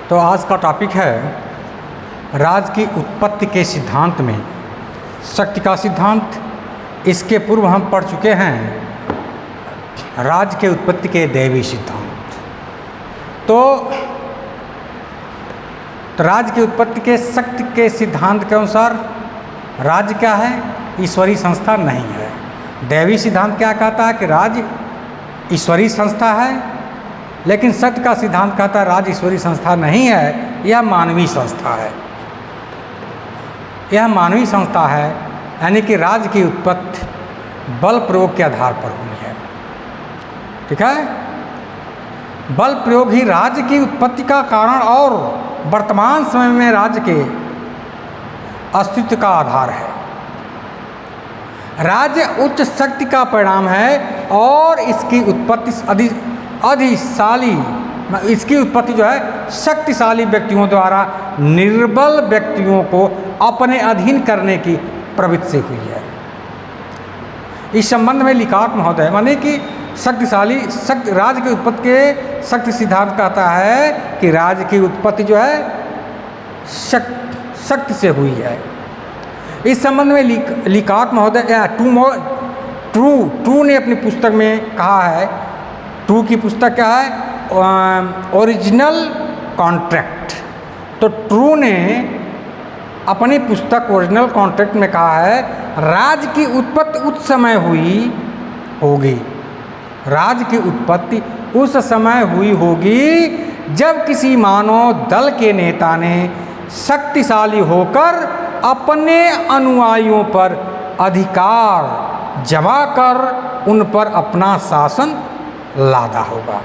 तो आज का टॉपिक है राज की उत्पत्ति के सिद्धांत में शक्ति का सिद्धांत। इसके पूर्व हम पढ़ चुके हैं राज के उत्पत्ति के दैवी सिद्धांत। तो राज की उत्पत्ति के शक्ति के सिद्धांत के अनुसार राज क्या है? ईश्वरीय संस्था नहीं है। दैवी सिद्धांत क्या कहता है कि राज ईश्वरीय संस्था है, लेकिन सत्य का सिद्धांत कहता है राज ईश्वरीय संस्था नहीं है, यह मानवीय संस्था है। यह मानवीय संस्था है, यानी कि राज की उत्पत्ति बल प्रयोग के आधार पर हुई है। ठीक है, बल प्रयोग ही राज्य की उत्पत्ति का कारण और वर्तमान समय में राज्य के अस्तित्व का आधार है। राज्य उच्च शक्ति का परिणाम है और इसकी उत्पत्ति इसकी उत्पत्ति जो है शक्तिशाली व्यक्तियों द्वारा निर्बल व्यक्तियों को अपने अधीन करने की प्रवृत्ति से हुई है। इस संबंध में लिकार्ट महोदय माने कि राज्य की उत्पत्ति के शक्ति सिद्धांत कहता है कि राज्य की उत्पत्ति जो है शक्ति से हुई है। इस संबंध में लिकार्ट महोदय ट्रू ने अपनी पुस्तक में कहा है। ट्रू की पुस्तक क्या है? Original contract. तो ट्रू ने अपनी पुस्तक ओरिजिनल कॉन्ट्रैक्ट में कहा है राज्य की उत्पत्ति उस समय हुई होगी, राज्य की उत्पत्ति उस समय हुई होगी जब किसी मानव दल के नेता ने शक्तिशाली होकर अपने अनुयायियों पर अधिकार जमा कर उन पर अपना शासन लादा होगा।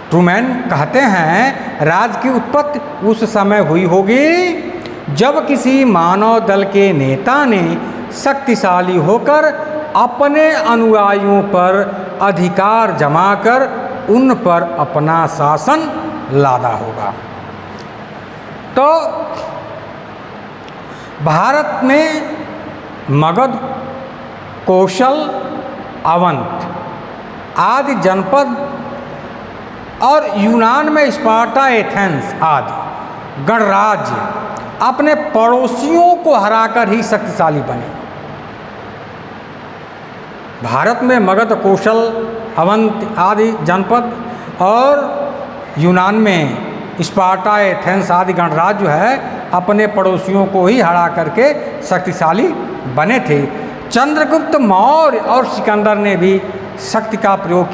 ट्रूमैन कहते हैं राज्य की उत्पत्ति उस समय हुई होगी जब किसी मानव दल के नेता ने शक्तिशाली होकर अपने अनुयायियों पर अधिकार जमा कर उन पर अपना शासन लादा होगा। तो भारत में मगध, कौशल, अवंत आदि जनपद और यूनान में स्पार्टा, एथेंस आदि गणराज्य अपने पड़ोसियों को हराकर ही शक्तिशाली बने। भारत में मगध, कौशल, अवंत आदि जनपद और यूनान में स्पार्टा, एथेंस आदि गणराज्य जो है अपने पड़ोसियों को ही हरा करके शक्तिशाली बने थे। चंद्रगुप्त मौर्य और सिकंदर ने भी शक्ति का प्रयोग किया।